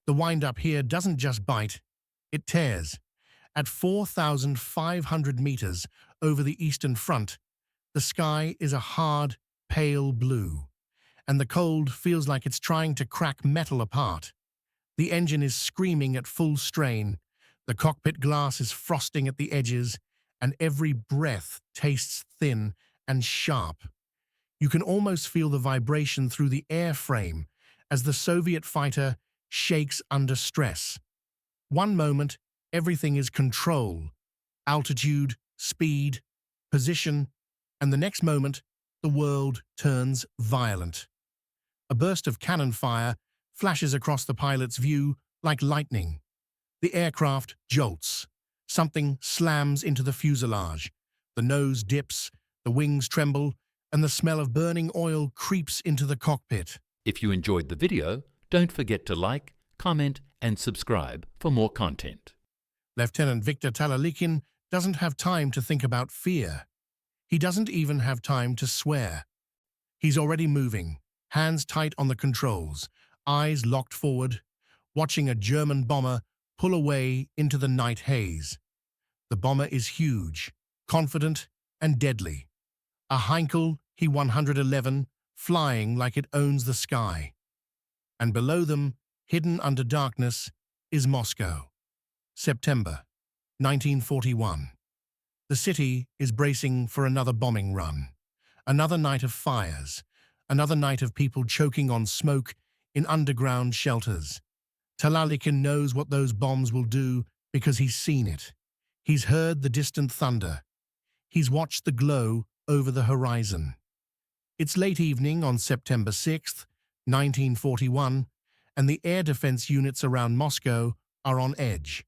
The wind-up here doesn't just bite, it tears. At 4,500 meters over the eastern front, the sky is a hard, pale blue, and the cold feels like it's trying to crack metal apart. The engine is screaming at full strain, the cockpit glass is frosting at the edges, and every breath tastes thin and sharp. You can almost feel the vibration through the airframe as the Soviet fighter shakes under stress. One moment, everything is control, altitude, speed, position, and the next moment, the world turns violent. A burst of cannon fire flashes across the pilot's view like lightning. The aircraft jolts. Something slams into the fuselage. The nose dips, the wings tremble, and the smell of burning oil creeps into the cockpit. If you enjoyed the video, don't forget to like, comment, and subscribe for more content. Lieutenant Viktor Talalikhin doesn't have time to think about fear. He doesn't even have time to swear. He's already moving, hands tight on the controls, eyes locked forward, watching a German bomber pull away into the night haze. The bomber is huge, confident, and deadly. A Heinkel He 111 flying like it owns the sky. And below them, hidden under darkness, is Moscow. September 1941. The city is bracing for another bombing run. Another night of fires. Another night of people choking on smoke in underground shelters. Talalikhin knows what those bombs will do because he's seen it. He's heard the distant thunder. He's watched the glow over the horizon. It's late evening on September 6th, 1941, and the air defense units around Moscow are on edge.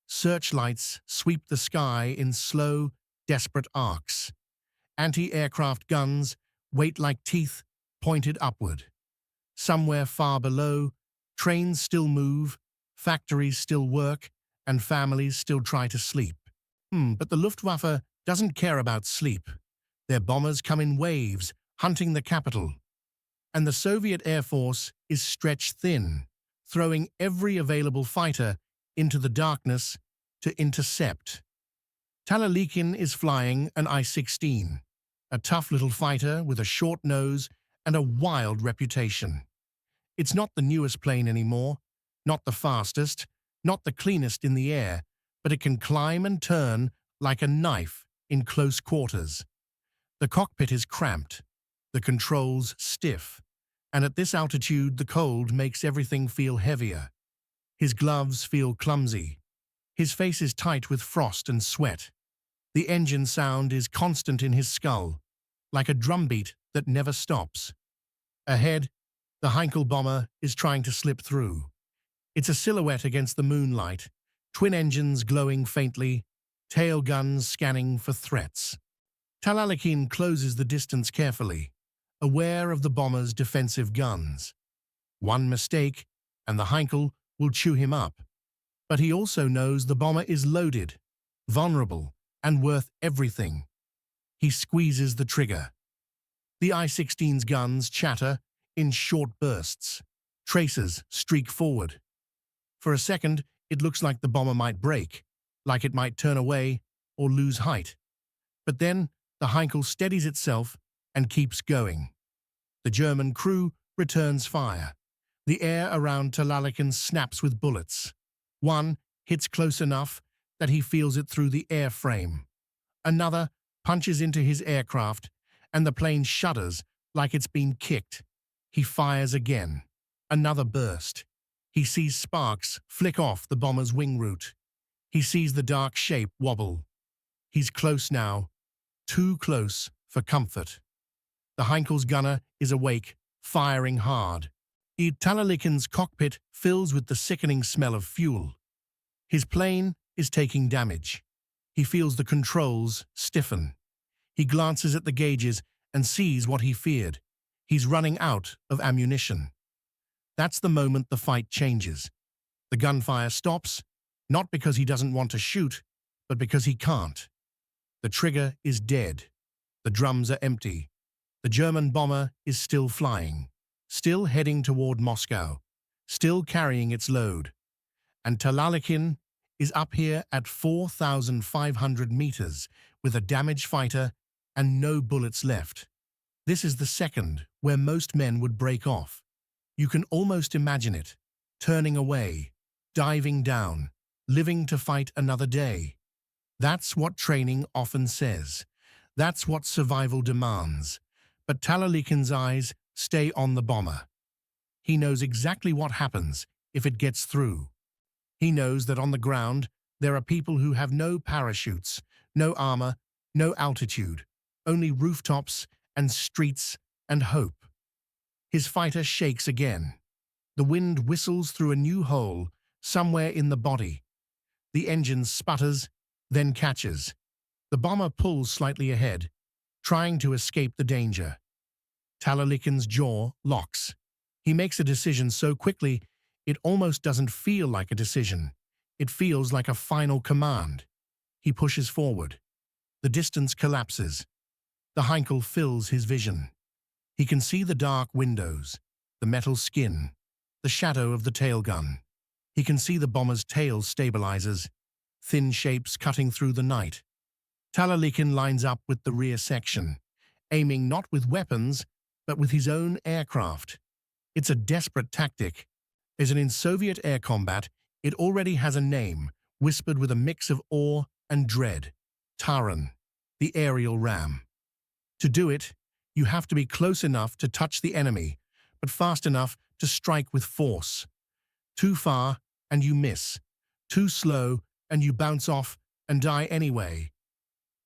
Searchlights sweep the sky in slow, desperate arcs. Anti-aircraft guns wait like teeth pointed upward. Somewhere far below, trains still move, factories still work, and families still try to sleep. But the Luftwaffe doesn't care about sleep. Their bombers come in waves, hunting the capital. And the Soviet Air Force is stretched thin, throwing every available fighter into the darkness to intercept. Talalikhin is flying an I-16, a tough little fighter with a short nose and a wild reputation. It's not the newest plane anymore, not the fastest, not the cleanest in the air, but it can climb and turn like a knife in close quarters. The cockpit is cramped, the controls stiff, and at this altitude the cold makes everything feel heavier. His gloves feel clumsy. His face is tight with frost and sweat. The engine sound is constant in his skull, like a drumbeat that never stops. Ahead, the Heinkel bomber is trying to slip through. It's a silhouette against the moonlight, twin engines glowing faintly, tail guns scanning for threats. Talalikhin closes the distance carefully, aware of the bomber's defensive guns. One mistake, and the Heinkel will chew him up. But he also knows the bomber is loaded, vulnerable, and worth everything. He squeezes the trigger. The I-16's guns chatter in short bursts. Tracers streak forward. For a second, it looks like the bomber might break, like it might turn away or lose height. But then, the Heinkel steadies itself and keeps going. The German crew returns fire. The air around Talalikhin snaps with bullets. One hits close enough that he feels it through the airframe. Another punches into his aircraft, and the plane shudders like it's been kicked. He fires again. Another burst. He sees sparks flick off the bomber's wing root. He sees the dark shape wobble. He's close now, too close for comfort. The Heinkel's gunner is awake, firing hard. Talalikhin's cockpit fills with the sickening smell of fuel. His plane is taking damage. He feels the controls stiffen. He glances at the gauges and sees what he feared. He's running out of ammunition. That's the moment the fight changes. The gunfire stops, not because he doesn't want to shoot, but because he can't. The trigger is dead. The drums are empty. The German bomber is still flying, still heading toward Moscow, still carrying its load. And Talalikhin is up here at 4,500 meters with a damaged fighter and no bullets left. This is the second where most men would break off. You can almost imagine it, turning away, diving down, living to fight another day. That's what training often says. That's what survival demands. But Talalikhin's eyes stay on the bomber. He knows exactly what happens if it gets through. He knows that on the ground there are people who have no parachutes, no armor, no altitude, only rooftops and streets and hope. His fighter shakes again. The wind whistles through a new hole somewhere in the body. The engine sputters, then catches. The bomber pulls slightly ahead, trying to escape the danger. Talalikhin's jaw locks. He makes a decision so quickly it almost doesn't feel like a decision. It feels like a final command. He pushes forward. The distance collapses. The Heinkel fills his vision. He can see the dark windows, the metal skin, the shadow of the tail gun. He can see the bomber's tail stabilizers, thin shapes cutting through the night. Talalikhin lines up with the rear section, aiming not with weapons, but with his own aircraft. It's a desperate tactic, as in Soviet air combat, it already has a name, whispered with a mix of awe and dread: taran, the aerial ram. To do it, you have to be close enough to touch the enemy, but fast enough to strike with force. Too far, and you miss. Too slow, and you bounce off and die anyway.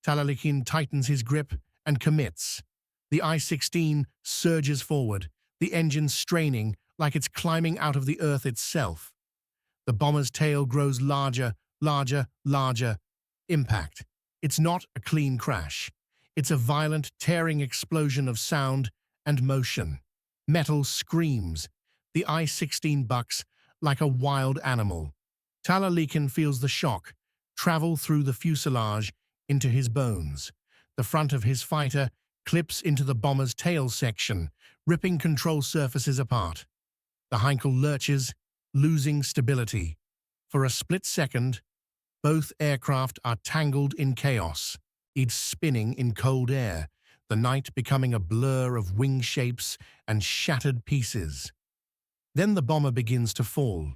Talalikhin tightens his grip and commits. The I-16 surges forward, the engine straining like it's climbing out of the earth itself. The bomber's tail grows larger, larger, larger. Impact. It's not a clean crash. It's a violent, tearing explosion of sound and motion. Metal screams. The I-16 bucks like a wild animal. Talalikhin feels the shock travel through the fuselage into his bones. The front of his fighter clips into the bomber's tail section, ripping control surfaces apart. The Heinkel lurches, losing stability. For a split second, both aircraft are tangled in chaos, each spinning in cold air, the night becoming a blur of wing shapes and shattered pieces. Then the bomber begins to fall.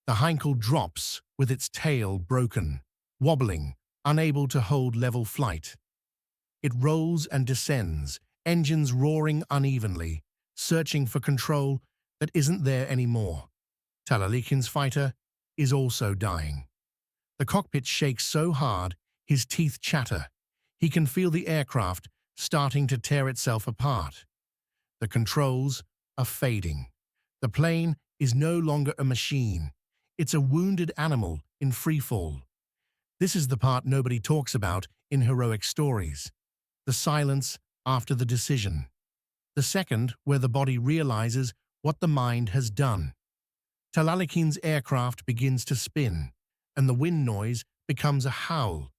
The Heinkel drops with its tail broken, wobbling, unable to hold level flight. It rolls and descends, engines roaring unevenly, searching for control that isn't there anymore. Talalikhin's fighter is also dying. The cockpit shakes so hard, his teeth chatter. He can feel the aircraft starting to tear itself apart. The controls are fading. The plane is no longer a machine. It's a wounded animal in freefall. This is the part nobody talks about in heroic stories. The silence after the decision. The second where the body realizes what the mind has done. Talalikhin's aircraft begins to spin, and the wind noise becomes a howl.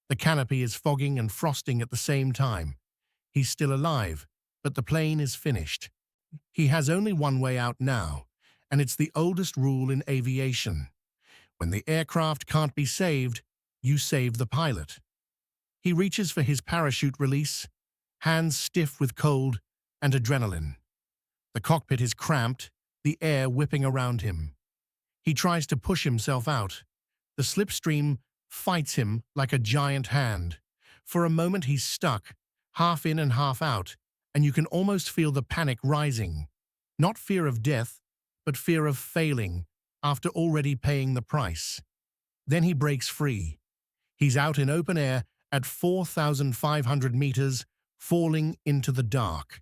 The canopy is fogging and frosting at the same time. He's still alive, but the plane is finished. He has only one way out now, and it's the oldest rule in aviation. When the aircraft can't be saved, you save the pilot. He reaches for his parachute release, hands stiff with cold and adrenaline. The cockpit is cramped, the air whipping around him. He tries to push himself out. The slipstream fights him like a giant hand. For a moment he's stuck, half in and half out, and you can almost feel the panic rising. Not fear of death, but fear of failing after already paying the price. Then he breaks free. He's out in open air at 4,500 meters, falling into the dark.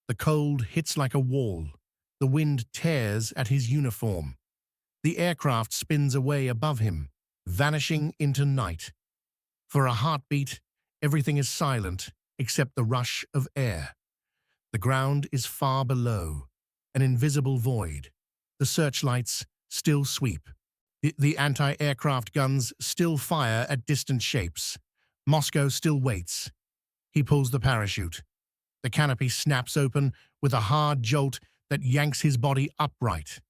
The cold hits like a wall. The wind tears at his uniform. The aircraft spins away above him, vanishing into night. For a heartbeat, everything is silent except the rush of air. The ground is far below, an invisible void. The searchlights still sweep. The anti-aircraft guns still fire at distant shapes. Moscow still waits. He pulls the parachute. The canopy snaps open with a hard jolt that yanks his body upright.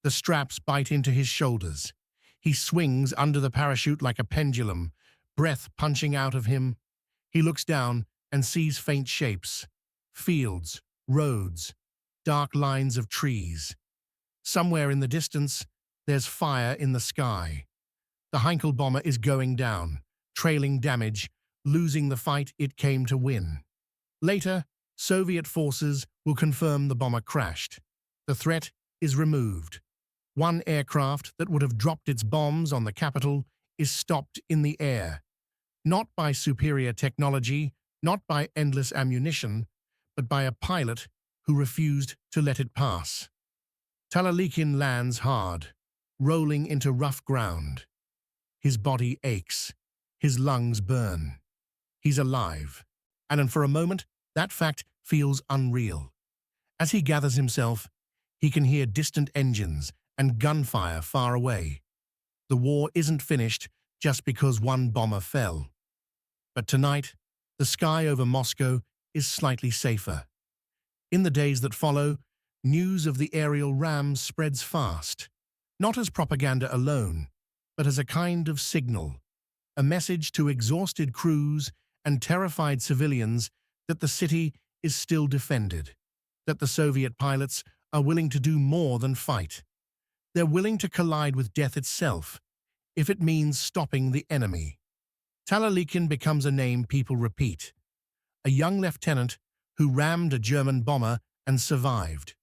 The straps bite into his shoulders. He swings under the parachute like a pendulum, breath punching out of him. He looks down and sees faint shapes, fields, roads, dark lines of trees. Somewhere in the distance, there's fire in the sky. The Heinkel bomber is going down, trailing damage, losing the fight it came to win. Later, Soviet forces will confirm the bomber crashed. The threat is removed. One aircraft that would have dropped its bombs on the capital is stopped in the air. Not by superior technology, not by endless ammunition, but by a pilot who refused to let it pass. Talalikhin lands hard, rolling into rough ground. His body aches. His lungs burn. He's alive. And for a moment, that fact feels unreal. As he gathers himself, he can hear distant engines and gunfire far away. The war isn't finished just because one bomber fell. But tonight, the sky over Moscow is slightly safer. In the days that follow, news of the aerial rams spreads fast, not as propaganda alone, but as a kind of signal, a message to exhausted crews and terrified civilians that the city is still defended, that the Soviet pilots are willing to do more than fight. They're willing to collide with death itself, if it means stopping the enemy. Talalikhin becomes a name people repeat, a young lieutenant who rammed a German bomber and survived.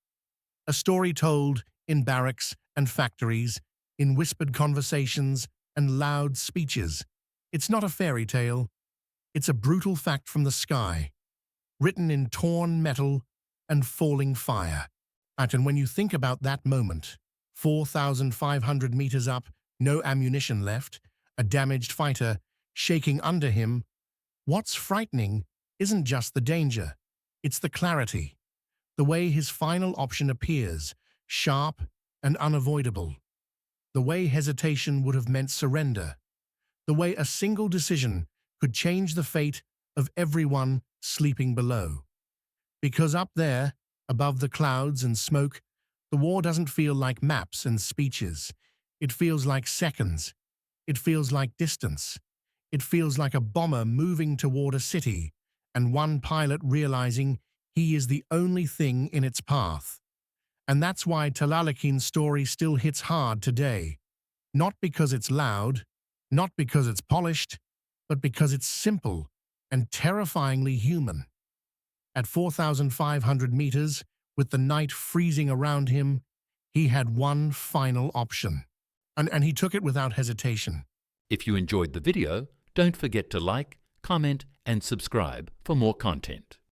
A story told in barracks and factories, in whispered conversations and loud speeches. It's not a fairy tale. It's a brutal fact from the sky, written in torn metal and falling fire. And when you think about that moment, 4,500 meters up, no ammunition left, a damaged fighter shaking under him, what's frightening isn't just the danger, it's the clarity, the way his final option appears, sharp and unavoidable, the way hesitation would have meant surrender, the way a single decision could change the fate of everyone sleeping below. Because up there, above the clouds and smoke, the war doesn't feel like maps and speeches. It feels like seconds. It feels like distance. It feels like a bomber moving toward a city and one pilot realizing he is the only thing in its path. And that's why Talalikhin's story still hits hard today. Not because it's loud, not because it's polished, but because it's simple and terrifyingly human. At 4,500 meters, with the night freezing around him, he had one final option. And he took it without hesitation. If you enjoyed the video, don't forget to like, comment and subscribe for more content.